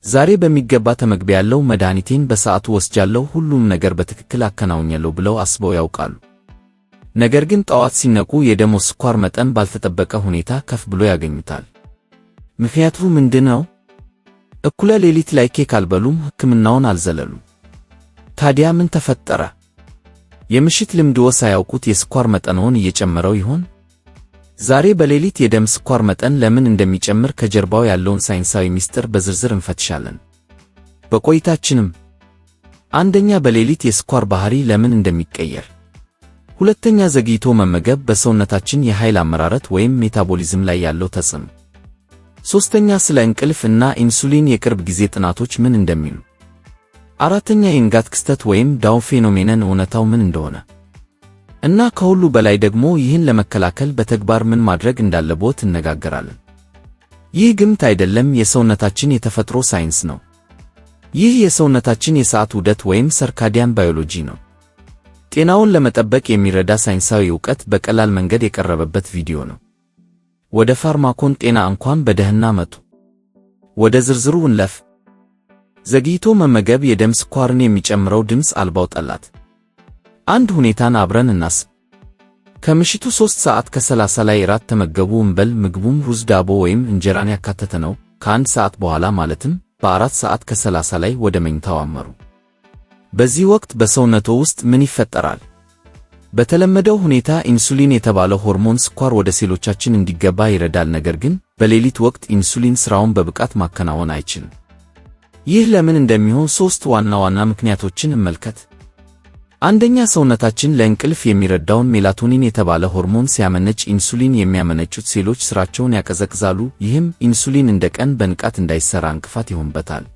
ዛሬ በሚገባ ተመግቤያለሁ፣ መድኃኒቴን በሰዓቱ ወስጃለሁ፣ ሁሉም ነገር በትክክል አከናውኛለሁ ብለው አስበው ያውቃሉ? ነገር ግን ጠዋት ሲነቁ የደም ስኳር መጠን ባልተጠበቀ ሁኔታ ከፍ ብሎ ያገኙታል። ምክንያቱ ምንድነው? እኩለ ሌሊት ላይ ኬክ አልበሉም፣ ሕክምናውን አልዘለሉም። ታዲያ ምን ተፈጠረ? የምሽት ልምድዎ ሳያውቁት የስኳር መጠንዎን እየጨመረው ይሆን? ዛሬ በሌሊት የደም ስኳር መጠን ለምን እንደሚጨምር ከጀርባው ያለውን ሳይንሳዊ ምስጢር በዝርዝር እንፈትሻለን። በቆይታችንም አንደኛ፣ በሌሊት የስኳር ባህሪ ለምን እንደሚቀየር፣ ሁለተኛ፣ ዘግይቶ መመገብ በሰውነታችን የኃይል አመራረት ወይም ሜታቦሊዝም ላይ ያለው ተጽዕኖ፣ ሶስተኛ፣ ስለ እንቅልፍ እና ኢንሱሊን የቅርብ ጊዜ ጥናቶች ምን እንደሚሉ፣ አራተኛ፣ የንጋት ክስተት ወይም ዳውን ፌኖሜነን እውነታው ምን እንደሆነ እና ከሁሉ በላይ ደግሞ ይህን ለመከላከል በተግባር ምን ማድረግ እንዳለብዎት እነጋገራለን። ይህ ግምት አይደለም፣ የሰውነታችን የተፈጥሮ ሳይንስ ነው። ይህ የሰውነታችን የሰዓት ዑደት ወይም ሰርካዲያን ባዮሎጂ ነው። ጤናውን ለመጠበቅ የሚረዳ ሳይንሳዊ ዕውቀት በቀላል መንገድ የቀረበበት ቪዲዮ ነው። ወደ ፋርማኮን ጤና እንኳን በደህና መጡ። ወደ ዝርዝሩ እንለፍ። ዘግይቶ መመገብ የደም ስኳርን የሚጨምረው ድምፅ አልባው ጠላት። አንድ ሁኔታን አብረን እናስብ። ከምሽቱ 3 ሰዓት ከ30 ላይ እራት ተመገቡ እንበል። ምግቡም ሩዝ፣ ዳቦ ወይም እንጀራን ያካተተ ነው። ከ1 ሰዓት በኋላ ማለትም በ4 ሰዓት ከ30 ላይ ወደ መኝታው አመሩ። በዚህ ወቅት በሰውነቶ ውስጥ ምን ይፈጠራል? በተለመደው ሁኔታ ኢንሱሊን የተባለው ሆርሞን ስኳር ወደ ሴሎቻችን እንዲገባ ይረዳል። ነገር ግን በሌሊት ወቅት ኢንሱሊን ሥራውን በብቃት ማከናወን አይችልም። ይህ ለምን እንደሚሆን 3 ዋና ዋና ምክንያቶችን እንመልከት። አንደኛ፣ ሰውነታችን ለእንቅልፍ የሚረዳውን ሜላቶኒን የተባለ ሆርሞን ሲያመነጭ ኢንሱሊን የሚያመነጩት ሴሎች ሥራቸውን ያቀዘቅዛሉ። ይህም ኢንሱሊን እንደ ቀን በንቃት እንዳይሠራ እንቅፋት ይሆንበታል።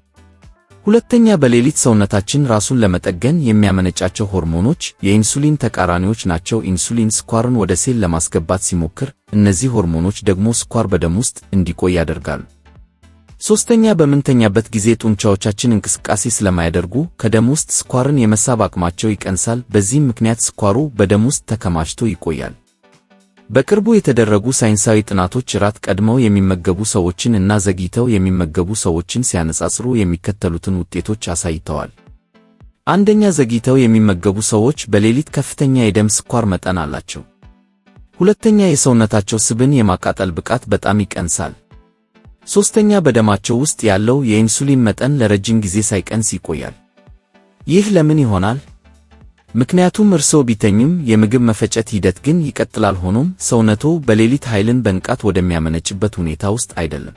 ሁለተኛ፣ በሌሊት ሰውነታችን ራሱን ለመጠገን የሚያመነጫቸው ሆርሞኖች የኢንሱሊን ተቃራኒዎች ናቸው። ኢንሱሊን ስኳርን ወደ ሴል ለማስገባት ሲሞክር፣ እነዚህ ሆርሞኖች ደግሞ ስኳር በደም ውስጥ እንዲቆይ ያደርጋሉ። ሶስተኛ፣ በምንተኛበት ጊዜ ጡንቻዎቻችን እንቅስቃሴ ስለማያደርጉ ከደም ውስጥ ስኳርን የመሳብ አቅማቸው ይቀንሳል። በዚህም ምክንያት ስኳሩ በደም ውስጥ ተከማችቶ ይቆያል። በቅርቡ የተደረጉ ሳይንሳዊ ጥናቶች እራት ቀድመው የሚመገቡ ሰዎችን እና ዘግይተው የሚመገቡ ሰዎችን ሲያነጻጽሩ የሚከተሉትን ውጤቶች አሳይተዋል። አንደኛ፣ ዘግይተው የሚመገቡ ሰዎች በሌሊት ከፍተኛ የደም ስኳር መጠን አላቸው። ሁለተኛ፣ የሰውነታቸው ስብን የማቃጠል ብቃት በጣም ይቀንሳል። ሶስተኛ፣ በደማቸው ውስጥ ያለው የኢንሱሊን መጠን ለረጅም ጊዜ ሳይቀንስ ይቆያል። ይህ ለምን ይሆናል? ምክንያቱም እርስዎ ቢተኙም የምግብ መፈጨት ሂደት ግን ይቀጥላል። ሆኖም ሰውነቶ በሌሊት ኃይልን በንቃት ወደሚያመነጭበት ሁኔታ ውስጥ አይደለም።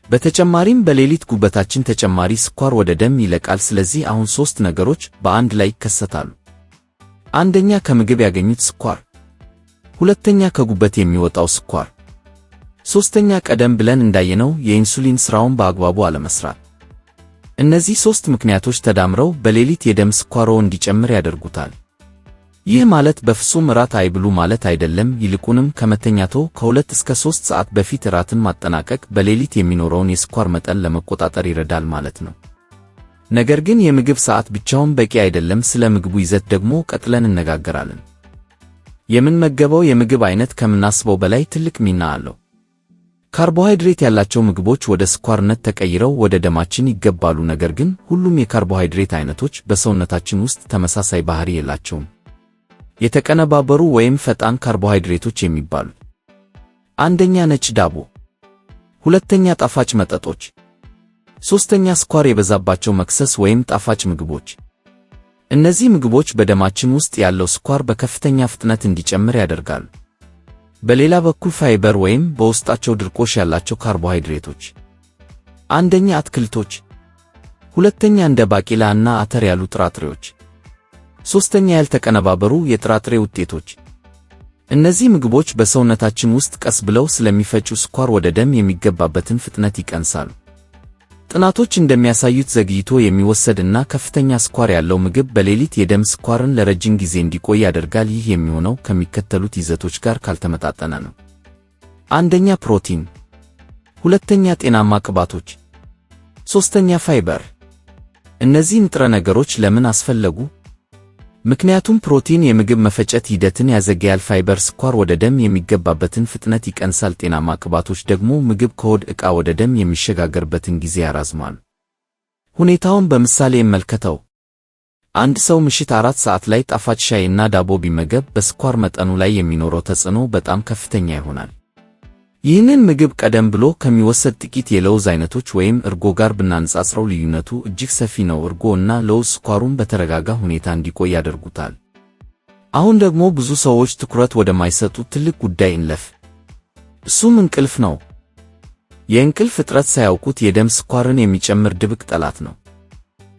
በተጨማሪም በሌሊት ጉበታችን ተጨማሪ ስኳር ወደ ደም ይለቃል። ስለዚህ አሁን 3 ነገሮች በአንድ ላይ ይከሰታሉ። አንደኛ፣ ከምግብ ያገኙት ስኳር፣ ሁለተኛ፣ ከጉበት የሚወጣው ስኳር፣ ሶስተኛ፣ ቀደም ብለን እንዳየነው የኢንሱሊን ሥራውን በአግባቡ አለመስራት። እነዚህ 3 ምክንያቶች ተዳምረው በሌሊት የደም ስኳርዎ እንዲጨምር ያደርጉታል። ይህ ማለት በፍጹም እራት አይብሉ ማለት አይደለም። ይልቁንም ከመተኛቶ ከ2 እስከ 3 ሰዓት በፊት እራትን ማጠናቀቅ በሌሊት የሚኖረውን የስኳር መጠን ለመቆጣጠር ይረዳል ማለት ነው። ነገር ግን የምግብ ሰዓት ብቻውን በቂ አይደለም። ስለ ምግቡ ይዘት ደግሞ ቀጥለን እነጋገራለን። የምንመገበው የምግብ አይነት ከምናስበው በላይ ትልቅ ሚና አለው። ካርቦሃይድሬት ያላቸው ምግቦች ወደ ስኳርነት ተቀይረው ወደ ደማችን ይገባሉ። ነገር ግን ሁሉም የካርቦሃይድሬት አይነቶች በሰውነታችን ውስጥ ተመሳሳይ ባህሪ የላቸውም። የተቀነባበሩ ወይም ፈጣን ካርቦሃይድሬቶች የሚባሉ አንደኛ፣ ነጭ ዳቦ፣ ሁለተኛ፣ ጣፋጭ መጠጦች፣ ሶስተኛ፣ ስኳር የበዛባቸው መክሰስ ወይም ጣፋጭ ምግቦች። እነዚህ ምግቦች በደማችን ውስጥ ያለው ስኳር በከፍተኛ ፍጥነት እንዲጨምር ያደርጋሉ። በሌላ በኩል ፋይበር ወይም በውስጣቸው ድርቆሽ ያላቸው ካርቦሃይድሬቶች አንደኛ፣ አትክልቶች፣ ሁለተኛ፣ እንደ ባቄላ እና አተር ያሉ ጥራጥሬዎች፣ ሶስተኛ፣ ያልተቀነባበሩ የጥራጥሬ ውጤቶች። እነዚህ ምግቦች በሰውነታችን ውስጥ ቀስ ብለው ስለሚፈጩ ስኳር ወደ ደም የሚገባበትን ፍጥነት ይቀንሳሉ። ጥናቶች እንደሚያሳዩት ዘግይቶ የሚወሰድ እና ከፍተኛ ስኳር ያለው ምግብ በሌሊት የደም ስኳርን ለረጅም ጊዜ እንዲቆይ ያደርጋል። ይህ የሚሆነው ከሚከተሉት ይዘቶች ጋር ካልተመጣጠነ ነው። አንደኛ፣ ፕሮቲን፣ ሁለተኛ፣ ጤናማ ቅባቶች፣ ሶስተኛ፣ ፋይበር። እነዚህ ንጥረ ነገሮች ለምን አስፈለጉ? ምክንያቱም ፕሮቲን የምግብ መፈጨት ሂደትን ያዘገያል። ፋይበር ስኳር ወደ ደም የሚገባበትን ፍጥነት ይቀንሳል። ጤናማ ቅባቶች ደግሞ ምግብ ከሆድ ዕቃ ወደ ደም የሚሸጋገርበትን ጊዜ ያራዝማሉ። ሁኔታውን በምሳሌ እንመልከተው። አንድ ሰው ምሽት 4 ሰዓት ላይ ጣፋጭ ሻይ እና ዳቦ ቢመገብ በስኳር መጠኑ ላይ የሚኖረው ተጽዕኖ በጣም ከፍተኛ ይሆናል። ይህንን ምግብ ቀደም ብሎ ከሚወሰድ ጥቂት የለውዝ አይነቶች ወይም እርጎ ጋር ብናነጻጽረው ልዩነቱ እጅግ ሰፊ ነው። እርጎ እና ለውዝ ስኳሩን በተረጋጋ ሁኔታ እንዲቆይ ያደርጉታል። አሁን ደግሞ ብዙ ሰዎች ትኩረት ወደማይሰጡት ትልቅ ጉዳይ እንለፍ። እሱም እንቅልፍ ነው። የእንቅልፍ እጥረት ሳያውቁት የደም ስኳርን የሚጨምር ድብቅ ጠላት ነው።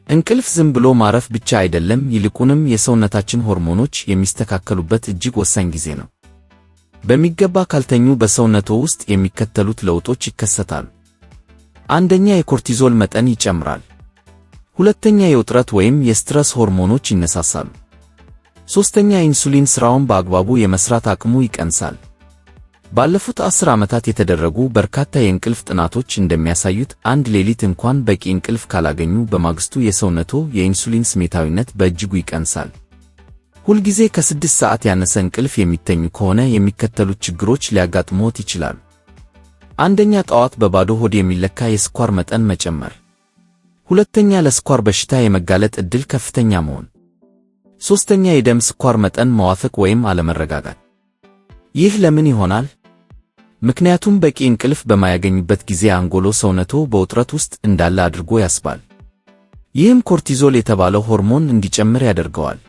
እንቅልፍ ዝም ብሎ ማረፍ ብቻ አይደለም፣ ይልቁንም የሰውነታችን ሆርሞኖች የሚስተካከሉበት እጅግ ወሳኝ ጊዜ ነው። በሚገባ ካልተኙ በሰውነቶ ውስጥ የሚከተሉት ለውጦች ይከሰታሉ። አንደኛ፣ የኮርቲዞል መጠን ይጨምራል። ሁለተኛ፣ የውጥረት ወይም የስትረስ ሆርሞኖች ይነሳሳሉ። ሦስተኛ፣ ኢንሱሊን ሥራውን በአግባቡ የመስራት አቅሙ ይቀንሳል። ባለፉት 10 ዓመታት የተደረጉ በርካታ የእንቅልፍ ጥናቶች እንደሚያሳዩት አንድ ሌሊት እንኳን በቂ እንቅልፍ ካላገኙ በማግስቱ የሰውነቶ የኢንሱሊን ስሜታዊነት በእጅጉ ይቀንሳል። ሁልጊዜ ከ6 ሰዓት ያነሰ እንቅልፍ የሚተኙ ከሆነ የሚከተሉት ችግሮች ሊያጋጥሙዎት ይችላሉ። አንደኛ፣ ጠዋት በባዶ ሆድ የሚለካ የስኳር መጠን መጨመር። ሁለተኛ፣ ለስኳር በሽታ የመጋለጥ ዕድል ከፍተኛ መሆን። ሦስተኛ፣ የደም ስኳር መጠን መዋፈቅ ወይም አለመረጋጋት። ይህ ለምን ይሆናል? ምክንያቱም በቂ እንቅልፍ በማያገኙበት ጊዜ አንጎሎ ሰውነቶ በውጥረት ውስጥ እንዳለ አድርጎ ያስባል። ይህም ኮርቲዞል የተባለው ሆርሞን እንዲጨምር ያደርገዋል።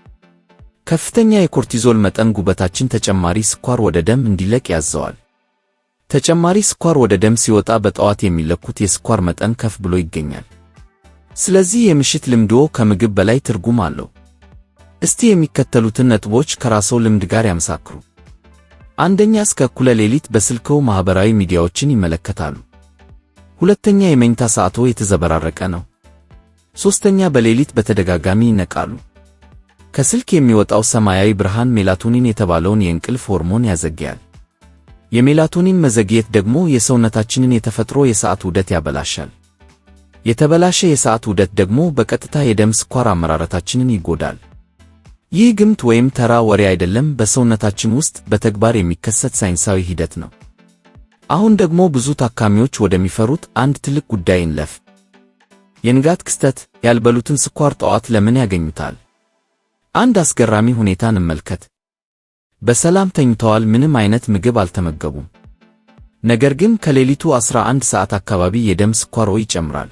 ከፍተኛ የኮርቲዞል መጠን ጉበታችን ተጨማሪ ስኳር ወደ ደም እንዲለቅ ያዘዋል። ተጨማሪ ስኳር ወደ ደም ሲወጣ በጠዋት የሚለኩት የስኳር መጠን ከፍ ብሎ ይገኛል። ስለዚህ የምሽት ልምድዎ ከምግብ በላይ ትርጉም አለው። እስቲ የሚከተሉትን ነጥቦች ከራስዎ ልምድ ጋር ያመሳክሩ። አንደኛ፣ እስከ እኩለ ሌሊት በስልክዎ ማኅበራዊ ሚዲያዎችን ይመለከታሉ። ሁለተኛ፣ የመኝታ ሰዓትዎ የተዘበራረቀ ነው። ሦስተኛ፣ በሌሊት በተደጋጋሚ ይነቃሉ። ከስልክ የሚወጣው ሰማያዊ ብርሃን ሜላቶኒን የተባለውን የእንቅልፍ ሆርሞን ያዘግያል። የሜላቶኒን መዘግየት ደግሞ የሰውነታችንን የተፈጥሮ የሰዓት ውደት ያበላሻል። የተበላሸ የሰዓት ውደት ደግሞ በቀጥታ የደም ስኳር አመራረታችንን ይጎዳል። ይህ ግምት ወይም ተራ ወሬ አይደለም፣ በሰውነታችን ውስጥ በተግባር የሚከሰት ሳይንሳዊ ሂደት ነው። አሁን ደግሞ ብዙ ታካሚዎች ወደሚፈሩት አንድ ትልቅ ጉዳይ እንለፍ። የንጋት ክስተት። ያልበሉትን ስኳር ጠዋት ለምን ያገኙታል? አንድ አስገራሚ ሁኔታ እንመልከት። በሰላም ተኝተዋል፣ ምንም አይነት ምግብ አልተመገቡም። ነገር ግን ከሌሊቱ 11 ሰዓት አካባቢ የደም ስኳርዎ ይጨምራል።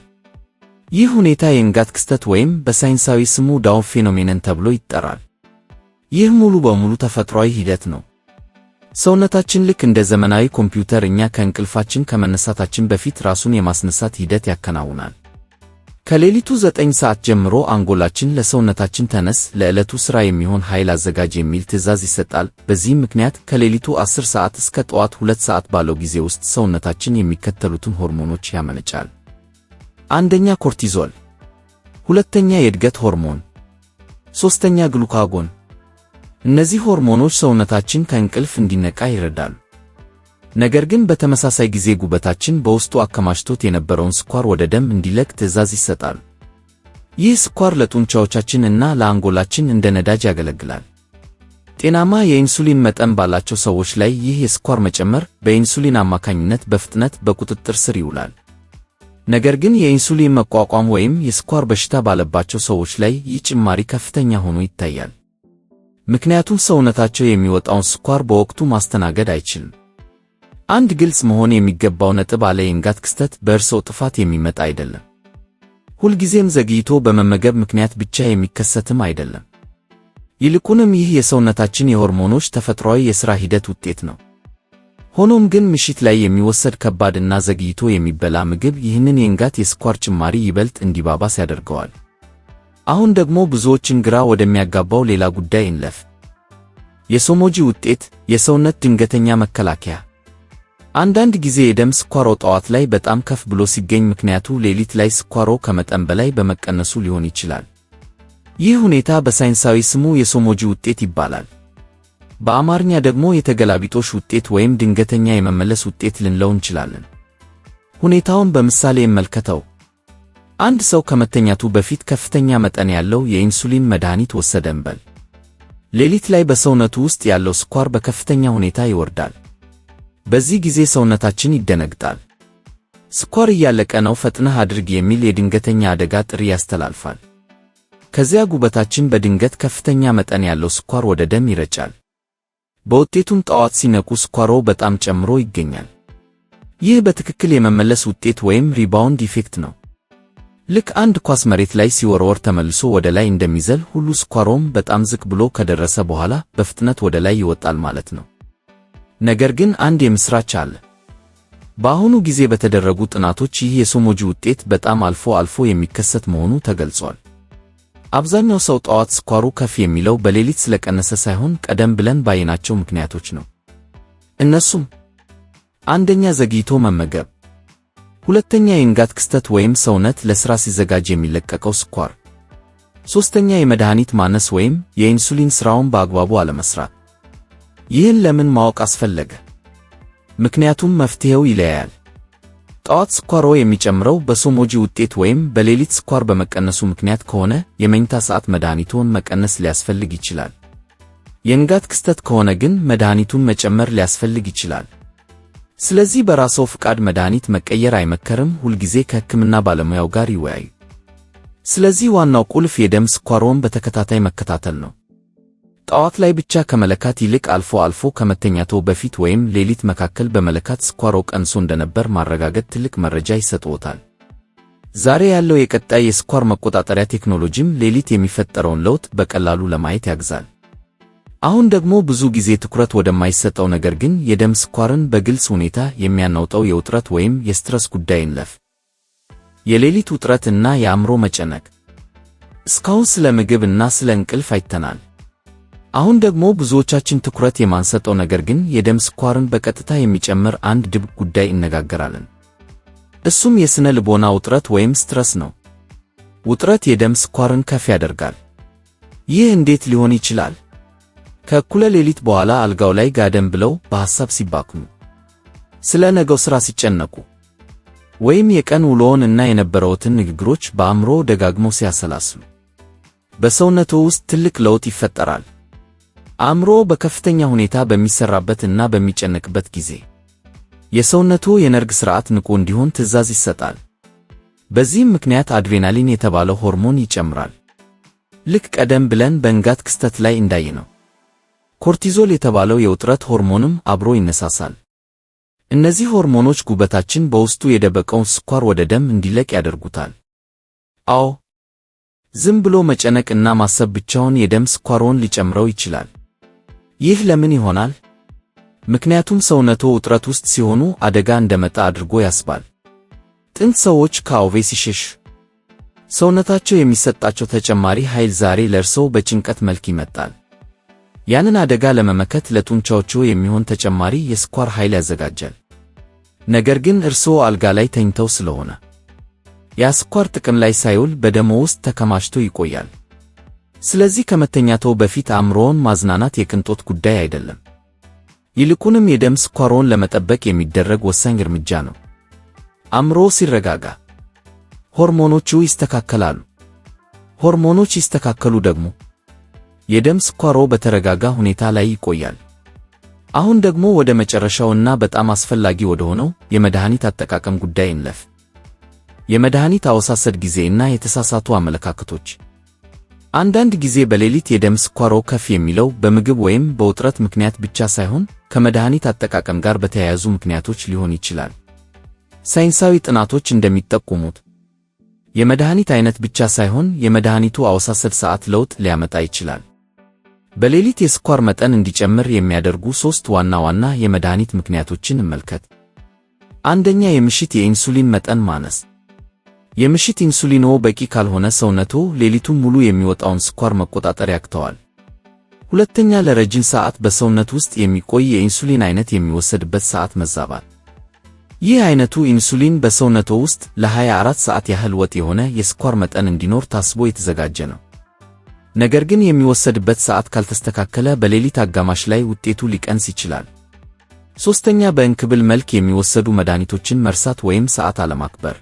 ይህ ሁኔታ የንጋት ክስተት ወይም በሳይንሳዊ ስሙ ዳውን ፌኖሜነን ተብሎ ይጠራል። ይህ ሙሉ በሙሉ ተፈጥሯዊ ሂደት ነው። ሰውነታችን ልክ እንደ ዘመናዊ ኮምፒውተር እኛ ከእንቅልፋችን ከመነሳታችን በፊት ራሱን የማስነሳት ሂደት ያከናውናል። ከሌሊቱ 9 ሰዓት ጀምሮ አንጎላችን ለሰውነታችን ተነስ፣ ለዕለቱ ሥራ የሚሆን ኃይል አዘጋጅ የሚል ትዕዛዝ ይሰጣል። በዚህም ምክንያት ከሌሊቱ 10 ሰዓት እስከ ጠዋት 2 ሰዓት ባለው ጊዜ ውስጥ ሰውነታችን የሚከተሉትን ሆርሞኖች ያመነጫል። አንደኛ፣ ኮርቲዞል። ሁለተኛ፣ የእድገት ሆርሞን። ሦስተኛ፣ ግሉካጎን። እነዚህ ሆርሞኖች ሰውነታችን ከእንቅልፍ እንዲነቃ ይረዳሉ። ነገር ግን በተመሳሳይ ጊዜ ጉበታችን በውስጡ አከማችቶት የነበረውን ስኳር ወደ ደም እንዲለቅ ትዕዛዝ ይሰጣል። ይህ ስኳር ለጡንቻዎቻችን እና ለአንጎላችን እንደ ነዳጅ ያገለግላል። ጤናማ የኢንሱሊን መጠን ባላቸው ሰዎች ላይ ይህ የስኳር መጨመር በኢንሱሊን አማካኝነት በፍጥነት በቁጥጥር ስር ይውላል። ነገር ግን የኢንሱሊን መቋቋም ወይም የስኳር በሽታ ባለባቸው ሰዎች ላይ ይህ ጭማሪ ከፍተኛ ሆኖ ይታያል። ምክንያቱም ሰውነታቸው የሚወጣውን ስኳር በወቅቱ ማስተናገድ አይችልም። አንድ ግልጽ መሆን የሚገባው ነጥብ አለ። የንጋት ክስተት በእርስዎ ጥፋት የሚመጣ አይደለም። ሁልጊዜም ዘግይቶ በመመገብ ምክንያት ብቻ የሚከሰትም አይደለም። ይልቁንም ይህ የሰውነታችን የሆርሞኖች ተፈጥሯዊ የሥራ ሂደት ውጤት ነው። ሆኖም ግን ምሽት ላይ የሚወሰድ ከባድ እና ዘግይቶ የሚበላ ምግብ ይህንን የንጋት የስኳር ጭማሪ ይበልጥ እንዲባባስ ያደርገዋል። አሁን ደግሞ ብዙዎችን ግራ ወደሚያጋባው ሌላ ጉዳይ እንለፍ። የሶሞጂ ውጤት፣ የሰውነት ድንገተኛ መከላከያ። አንዳንድ ጊዜ የደም ስኳርዎ ጠዋት ላይ በጣም ከፍ ብሎ ሲገኝ ምክንያቱ ሌሊት ላይ ስኳርዎ ከመጠን በላይ በመቀነሱ ሊሆን ይችላል። ይህ ሁኔታ በሳይንሳዊ ስሙ የሶሞጂ ውጤት ይባላል። በአማርኛ ደግሞ የተገላቢጦሽ ውጤት ወይም ድንገተኛ የመመለስ ውጤት ልንለው እንችላለን። ሁኔታውን በምሳሌ እንመልከተው። አንድ ሰው ከመተኛቱ በፊት ከፍተኛ መጠን ያለው የኢንሱሊን መድኃኒት ወሰደ እንበል። ሌሊት ላይ በሰውነቱ ውስጥ ያለው ስኳር በከፍተኛ ሁኔታ ይወርዳል። በዚህ ጊዜ ሰውነታችን ይደነግጣል። ስኳር እያለቀ ነው ፈጥነህ አድርግ የሚል የድንገተኛ አደጋ ጥሪ ያስተላልፋል። ከዚያ ጉበታችን በድንገት ከፍተኛ መጠን ያለው ስኳር ወደ ደም ይረጫል። በውጤቱም ጠዋት ሲነቁ ስኳሮ በጣም ጨምሮ ይገኛል። ይህ በትክክል የመመለስ ውጤት ወይም ሪባውንድ ኢፌክት ነው። ልክ አንድ ኳስ መሬት ላይ ሲወረወር ተመልሶ ወደ ላይ እንደሚዘል ሁሉ ስኳሮም በጣም ዝቅ ብሎ ከደረሰ በኋላ በፍጥነት ወደ ላይ ይወጣል ማለት ነው። ነገር ግን አንድ የምስራች አለ። በአሁኑ ጊዜ በተደረጉ ጥናቶች ይህ የሶሞጂ ውጤት በጣም አልፎ አልፎ የሚከሰት መሆኑ ተገልጿል። አብዛኛው ሰው ጠዋት ስኳሩ ከፍ የሚለው በሌሊት ስለቀነሰ ሳይሆን ቀደም ብለን ባየናቸው ምክንያቶች ነው። እነሱም አንደኛ ዘግይቶ መመገብ፣ ሁለተኛ የንጋት ክስተት ወይም ሰውነት ለሥራ ሲዘጋጅ የሚለቀቀው ስኳር፣ ሦስተኛ የመድኃኒት ማነስ ወይም የኢንሱሊን ሥራውን በአግባቡ አለመስራት። ይህን ለምን ማወቅ አስፈለገ? ምክንያቱም መፍትሔው ይለያያል። ጠዋት ስኳሮ የሚጨምረው በሶሞጂ ውጤት ወይም በሌሊት ስኳር በመቀነሱ ምክንያት ከሆነ የመኝታ ሰዓት መድኃኒቱን መቀነስ ሊያስፈልግ ይችላል። የንጋት ክስተት ከሆነ ግን መድኃኒቱን መጨመር ሊያስፈልግ ይችላል። ስለዚህ በራስዎ ፍቃድ መድኃኒት መቀየር አይመከርም። ሁልጊዜ ከሕክምና ባለሙያው ጋር ይወያዩ። ስለዚህ ዋናው ቁልፍ የደም ስኳርዎን በተከታታይ መከታተል ነው። ጠዋት ላይ ብቻ ከመለካት ይልቅ አልፎ አልፎ ከመተኛትዎ በፊት ወይም ሌሊት መካከል በመለካት ስኳርዎ ቀንሶ እንደነበር ማረጋገጥ ትልቅ መረጃ ይሰጥዎታል። ዛሬ ያለው የቀጣይ የስኳር መቆጣጠሪያ ቴክኖሎጂም ሌሊት የሚፈጠረውን ለውጥ በቀላሉ ለማየት ያግዛል። አሁን ደግሞ ብዙ ጊዜ ትኩረት ወደማይሰጠው ነገር ግን የደም ስኳርን በግልጽ ሁኔታ የሚያናውጠው የውጥረት ወይም የስትረስ ጉዳይ እንለፍ። የሌሊት ውጥረት እና የአእምሮ መጨነቅ። እስካሁን ስለ ምግብ እና ስለ እንቅልፍ አይተናል። አሁን ደግሞ ብዙዎቻችን ትኩረት የማንሰጠው ነገር ግን የደም ስኳርን በቀጥታ የሚጨምር አንድ ድብቅ ጉዳይ እነጋገራለን። እሱም የስነ ልቦና ውጥረት ወይም ስትረስ ነው። ውጥረት የደም ስኳርን ከፍ ያደርጋል። ይህ እንዴት ሊሆን ይችላል? ከእኩለ ሌሊት በኋላ አልጋው ላይ ጋደም ብለው በሐሳብ ሲባክኑ፣ ስለ ነገው ሥራ ሲጨነቁ፣ ወይም የቀን ውሎውን እና የነበረውትን ንግግሮች በአእምሮ ደጋግመው ሲያሰላስሉ በሰውነቶ ውስጥ ትልቅ ለውጥ ይፈጠራል። አእምሮ በከፍተኛ ሁኔታ በሚሰራበት እና በሚጨነቅበት ጊዜ የሰውነቱ የነርቭ ሥርዓት ንቁ እንዲሆን ትዕዛዝ ይሰጣል። በዚህም ምክንያት አድሬናሊን የተባለው ሆርሞን ይጨምራል። ልክ ቀደም ብለን በንጋት ክስተት ላይ እንዳየነው ኮርቲዞል የተባለው የውጥረት ሆርሞንም አብሮ ይነሳሳል። እነዚህ ሆርሞኖች ጉበታችን በውስጡ የደበቀውን ስኳር ወደ ደም እንዲለቅ ያደርጉታል። አዎ፣ ዝም ብሎ መጨነቅ እና ማሰብ ብቻውን የደም ስኳርዎን ሊጨምረው ይችላል። ይህ ለምን ይሆናል? ምክንያቱም ሰውነቶ ውጥረት ውስጥ ሲሆኑ አደጋ እንደመጣ አድርጎ ያስባል። ጥንት ሰዎች ከአውሬ ሲሸሹ ሰውነታቸው የሚሰጣቸው ተጨማሪ ኃይል ዛሬ ለእርስዎ በጭንቀት መልክ ይመጣል። ያንን አደጋ ለመመከት ለጡንቻዎችዎ የሚሆን ተጨማሪ የስኳር ኃይል ያዘጋጃል። ነገር ግን እርስዎ አልጋ ላይ ተኝተው ስለሆነ ያ ስኳር ጥቅም ላይ ሳይውል በደሞ ውስጥ ተከማችቶ ይቆያል። ስለዚህ ከመተኛትዎ በፊት አእምሮውን ማዝናናት የቅንጦት ጉዳይ አይደለም። ይልቁንም የደም ስኳርዎን ለመጠበቅ የሚደረግ ወሳኝ እርምጃ ነው። አእምሮዎ ሲረጋጋ ሆርሞኖቹ ይስተካከላሉ። ሆርሞኖች ሲስተካከሉ ደግሞ የደም ስኳርዎ በተረጋጋ ሁኔታ ላይ ይቆያል። አሁን ደግሞ ወደ መጨረሻውና በጣም አስፈላጊ ወደ ሆነው የመድኃኒት አጠቃቀም ጉዳይ እንለፍ። የመድኃኒት አወሳሰድ ጊዜ እና የተሳሳቱ አመለካከቶች። አንዳንድ ጊዜ በሌሊት የደም ስኳርዎ ከፍ የሚለው በምግብ ወይም በውጥረት ምክንያት ብቻ ሳይሆን ከመድኃኒት አጠቃቀም ጋር በተያያዙ ምክንያቶች ሊሆን ይችላል። ሳይንሳዊ ጥናቶች እንደሚጠቁሙት የመድኃኒት አይነት ብቻ ሳይሆን የመድኃኒቱ አወሳሰድ ሰዓት ለውጥ ሊያመጣ ይችላል። በሌሊት የስኳር መጠን እንዲጨምር የሚያደርጉ 3 ዋና ዋና የመድኃኒት ምክንያቶችን እንመልከት። አንደኛ፣ የምሽት የኢንሱሊን መጠን ማነስ። የምሽት ኢንሱሊንዎ በቂ ካልሆነ ሰውነቶ ሌሊቱን ሙሉ የሚወጣውን ስኳር መቆጣጠር ያቅተዋል። ሁለተኛ፣ ለረጅም ሰዓት በሰውነት ውስጥ የሚቆይ የኢንሱሊን አይነት የሚወሰድበት ሰዓት መዛባት። ይህ አይነቱ ኢንሱሊን በሰውነቶ ውስጥ ለ24 ሰዓት ያህል ወጥ የሆነ የስኳር መጠን እንዲኖር ታስቦ የተዘጋጀ ነው። ነገር ግን የሚወሰድበት ሰዓት ካልተስተካከለ በሌሊት አጋማሽ ላይ ውጤቱ ሊቀንስ ይችላል። ሦስተኛ፣ በእንክብል መልክ የሚወሰዱ መድኃኒቶችን መርሳት ወይም ሰዓት አለማክበር።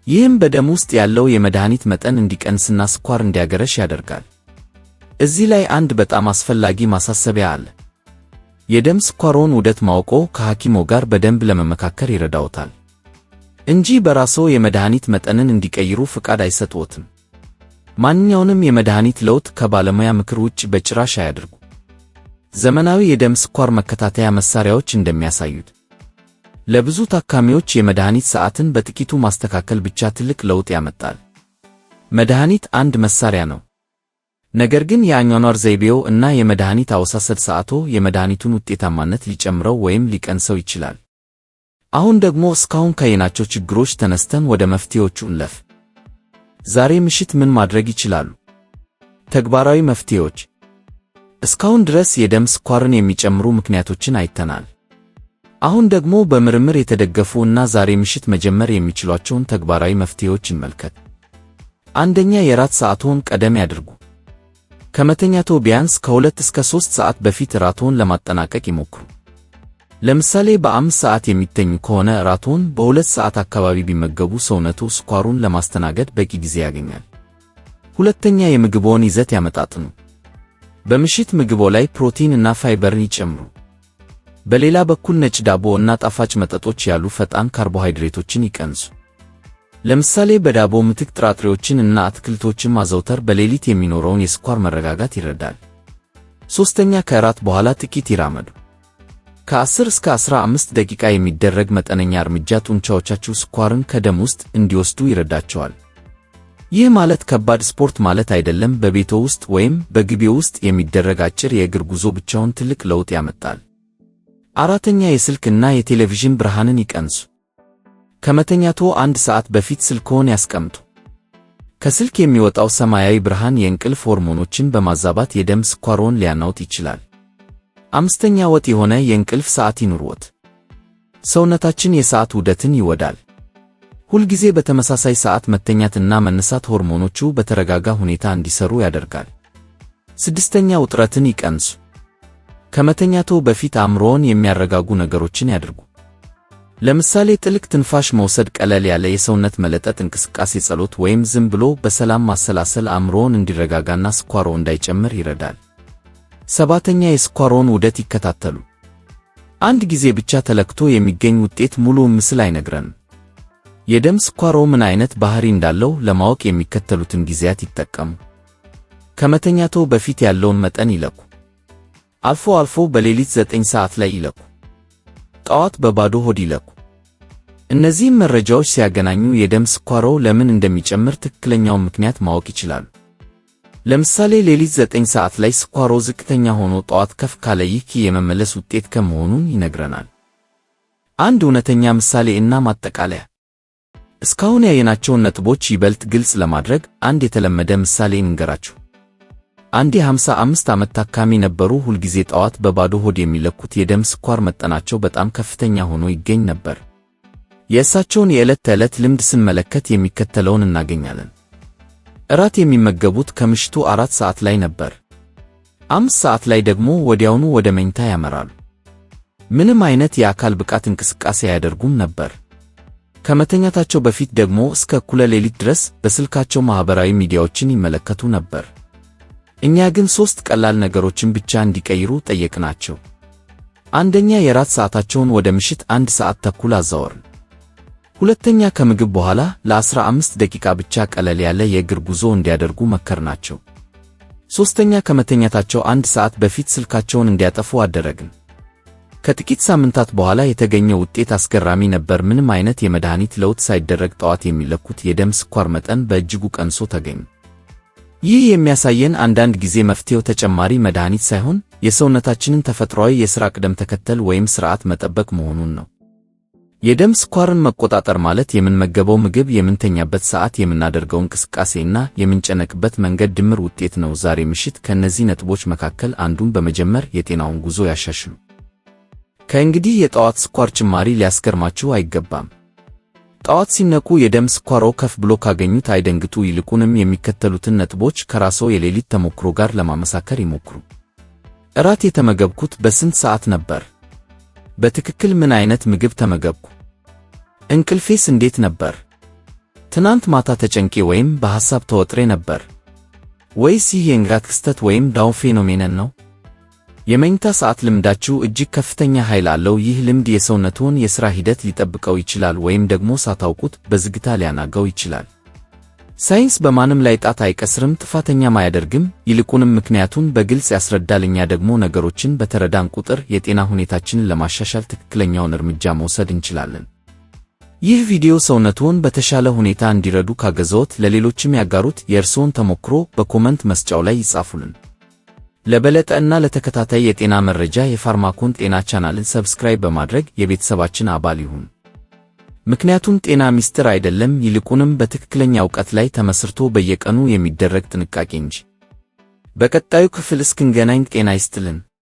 ይህም በደም ውስጥ ያለው የመድኃኒት መጠን እንዲቀንስና ስኳር እንዲያገረሽ ያደርጋል። እዚህ ላይ አንድ በጣም አስፈላጊ ማሳሰቢያ አለ። የደም ስኳርዎን ውደት ማወቅዎ ከሐኪምዎ ጋር በደንብ ለመመካከር ይረዳዎታል። እንጂ በራስዎ የመድኃኒት መጠንን እንዲቀይሩ ፍቃድ አይሰጥዎትም። ማንኛውንም የመድኃኒት ለውጥ ከባለሙያ ምክር ውጭ በጭራሽ አያድርጉ። ዘመናዊ የደም ስኳር መከታተያ መሳሪያዎች እንደሚያሳዩት ለብዙ ታካሚዎች የመድኃኒት ሰዓትን በጥቂቱ ማስተካከል ብቻ ትልቅ ለውጥ ያመጣል። መድኃኒት አንድ መሳሪያ ነው። ነገር ግን የአኗኗር ዘይቤዎ እና የመድኃኒት አወሳሰድ ሰዓትዎ የመድኃኒቱን ውጤታማነት ሊጨምረው ወይም ሊቀንሰው ይችላል። አሁን ደግሞ እስካሁን ካየናቸው ችግሮች ተነስተን ወደ መፍትሄዎቹ እንለፍ። ዛሬ ምሽት ምን ማድረግ ይችላሉ? ተግባራዊ መፍትሄዎች። እስካሁን ድረስ የደም ስኳርን የሚጨምሩ ምክንያቶችን አይተናል። አሁን ደግሞ በምርምር የተደገፉ እና ዛሬ ምሽት መጀመር የሚችሏቸውን ተግባራዊ መፍትሄዎች እንመልከት። አንደኛ፣ የራት ሰዓትዎን ቀደም ያድርጉ። ከመተኛትዎ ቢያንስ ከ2 እስከ 3 ሰዓት በፊት እራትዎን ለማጠናቀቅ ይሞክሩ። ለምሳሌ በ5 ሰዓት የሚተኙ ከሆነ እራትዎን በ2 ሰዓት አካባቢ ቢመገቡ ሰውነትዎ ስኳሩን ለማስተናገድ በቂ ጊዜ ያገኛል። ሁለተኛ፣ የምግብዎን ይዘት ያመጣጥኑ። በምሽት ምግቦ ላይ ፕሮቲን እና ፋይበርን ይጨምሩ። በሌላ በኩል ነጭ ዳቦ እና ጣፋጭ መጠጦች ያሉ ፈጣን ካርቦሃይድሬቶችን ይቀንሱ። ለምሳሌ በዳቦ ምትክ ጥራጥሬዎችን እና አትክልቶችን ማዘውተር በሌሊት የሚኖረውን የስኳር መረጋጋት ይረዳል። ሶስተኛ፣ ከእራት በኋላ ጥቂት ይራመዱ። ከ10 እስከ 15 ደቂቃ የሚደረግ መጠነኛ እርምጃ ጡንቻዎቻችሁ ስኳርን ከደም ውስጥ እንዲወስዱ ይረዳቸዋል። ይህ ማለት ከባድ ስፖርት ማለት አይደለም። በቤቶ ውስጥ ወይም በግቢው ውስጥ የሚደረግ አጭር የእግር ጉዞ ብቻውን ትልቅ ለውጥ ያመጣል። አራተኛ፣ የስልክ እና የቴሌቪዥን ብርሃንን ይቀንሱ። ከመተኛትዎ 1 ሰዓት በፊት ስልክዎን ያስቀምጡ። ከስልክ የሚወጣው ሰማያዊ ብርሃን የእንቅልፍ ሆርሞኖችን በማዛባት የደም ስኳርዎን ሊያናውጥ ይችላል። አምስተኛ፣ ወጥ የሆነ የእንቅልፍ ሰዓት ይኑርዎት። ሰውነታችን የሰዓት ውደትን ይወዳል። ሁልጊዜ በተመሳሳይ ሰዓት መተኛትና መነሳት ሆርሞኖቹ በተረጋጋ ሁኔታ እንዲሰሩ ያደርጋል። ስድስተኛ፣ ውጥረትን ይቀንሱ። ከመተኛትዎ በፊት አእምሮውን የሚያረጋጉ ነገሮችን ያድርጉ። ለምሳሌ ጥልቅ ትንፋሽ መውሰድ፣ ቀለል ያለ የሰውነት መለጠጥ እንቅስቃሴ፣ ጸሎት ወይም ዝም ብሎ በሰላም ማሰላሰል አእምሮውን እንዲረጋጋና ስኳርዎ እንዳይጨምር ይረዳል። ሰባተኛ፣ የስኳርዎን ውደት ይከታተሉ። አንድ ጊዜ ብቻ ተለክቶ የሚገኝ ውጤት ሙሉውን ምስል አይነግረንም። የደም ስኳርዎ ምን አይነት ባህሪ እንዳለው ለማወቅ የሚከተሉትን ጊዜያት ይጠቀሙ። ከመተኛትዎ በፊት ያለውን መጠን ይለኩ። አልፎ አልፎ በሌሊት 9 ሰዓት ላይ ይለኩ። ጠዋት በባዶ ሆድ ይለኩ። እነዚህም መረጃዎች ሲያገናኙ የደም ስኳርዎ ለምን እንደሚጨምር ትክክለኛውን ምክንያት ማወቅ ይችላሉ። ለምሳሌ ሌሊት 9 ሰዓት ላይ ስኳርዎ ዝቅተኛ ሆኖ ጠዋት ከፍ ካለ ይህ የመመለስ ውጤት ከመሆኑን ይነግረናል። አንድ እውነተኛ ምሳሌ እና ማጠቃለያ። እስካሁን ያየናቸውን ነጥቦች ይበልጥ ግልጽ ለማድረግ አንድ የተለመደ ምሳሌ እንገራችሁ። አንድ የ55 ዓመት ታካሚ ነበሩ። ሁልጊዜ ጠዋት በባዶ ሆድ የሚለኩት የደም ስኳር መጠናቸው በጣም ከፍተኛ ሆኖ ይገኝ ነበር። የእሳቸውን የዕለት ተዕለት ልምድ ስንመለከት የሚከተለውን እናገኛለን። እራት የሚመገቡት ከምሽቱ 4 ሰዓት ላይ ነበር። 5 ሰዓት ላይ ደግሞ ወዲያውኑ ወደ መኝታ ያመራሉ። ምንም አይነት የአካል ብቃት እንቅስቃሴ አያደርጉም ነበር። ከመተኛታቸው በፊት ደግሞ እስከ እኩለ ሌሊት ድረስ በስልካቸው ማህበራዊ ሚዲያዎችን ይመለከቱ ነበር። እኛ ግን 3 ቀላል ነገሮችን ብቻ እንዲቀይሩ ጠየቅናቸው። አንደኛ፣ የራት ሰዓታቸውን ወደ ምሽት 1 ሰዓት ተኩል አዛወርን። ሁለተኛ፣ ከምግብ በኋላ ለ15 ደቂቃ ብቻ ቀለል ያለ የእግር ጉዞ እንዲያደርጉ መከርናቸው። ሶስተኛ፣ ከመተኛታቸው 1 ሰዓት በፊት ስልካቸውን እንዲያጠፉ አደረግን። ከጥቂት ሳምንታት በኋላ የተገኘው ውጤት አስገራሚ ነበር። ምንም አይነት የመድኃኒት ለውጥ ሳይደረግ ጠዋት የሚለኩት የደም ስኳር መጠን በእጅጉ ቀንሶ ተገኘ። ይህ የሚያሳየን አንዳንድ ጊዜ መፍትሄው ተጨማሪ መድኃኒት ሳይሆን የሰውነታችንን ተፈጥሯዊ የሥራ ቅደም ተከተል ወይም ሥርዓት መጠበቅ መሆኑን ነው። የደም ስኳርን መቆጣጠር ማለት የምንመገበው ምግብ፣ የምንተኛበት ሰዓት፣ የምናደርገው እንቅስቃሴና የምንጨነቅበት መንገድ ድምር ውጤት ነው። ዛሬ ምሽት ከእነዚህ ነጥቦች መካከል አንዱን በመጀመር የጤናውን ጉዞ ያሻሽሉ። ከእንግዲህ የጠዋት ስኳር ጭማሪ ሊያስገርማችሁ አይገባም። ጠዋት ሲነቁ የደም ስኳርዎ ከፍ ብሎ ካገኙት አይደንግጡ። ይልቁንም የሚከተሉትን ነጥቦች ከራስዎ የሌሊት ተሞክሮ ጋር ለማመሳከር ይሞክሩ። እራት የተመገብኩት በስንት ሰዓት ነበር? በትክክል ምን አይነት ምግብ ተመገብኩ? እንቅልፌስ እንዴት ነበር? ትናንት ማታ ተጨንቄ ወይም በሐሳብ ተወጥሬ ነበር? ወይስ ይህ የንጋት ክስተት ወይም ዳውን ፌኖሜነን ነው? የመኝታ ሰዓት ልምዳችሁ እጅግ ከፍተኛ ኃይል አለው። ይህ ልምድ የሰውነትዎን የሥራ ሂደት ሊጠብቀው ይችላል ወይም ደግሞ ሳታውቁት በዝግታ ሊያናጋው ይችላል። ሳይንስ በማንም ላይ ጣት አይቀስርም፣ ጥፋተኛም አያደርግም። ይልቁንም ምክንያቱን በግልጽ ያስረዳል። እኛ ደግሞ ነገሮችን በተረዳን ቁጥር የጤና ሁኔታችንን ለማሻሻል ትክክለኛውን እርምጃ መውሰድ እንችላለን። ይህ ቪዲዮ ሰውነትዎን በተሻለ ሁኔታ እንዲረዱ ካገዘዎት ለሌሎችም ያጋሩት። የእርስዎን ተሞክሮ በኮመንት መስጫው ላይ ይጻፉልን። ለበለጠ እና ለተከታታይ የጤና መረጃ የፋርማኮን ጤና ቻናልን ሰብስክራይብ በማድረግ የቤተሰባችን አባል ይሁኑ። ምክንያቱም ጤና ሚስጥር አይደለም፣ ይልቁንም በትክክለኛ ዕውቀት ላይ ተመስርቶ በየቀኑ የሚደረግ ጥንቃቄ እንጂ። በቀጣዩ ክፍል እስክንገናኝ ጤና ይስጥልን።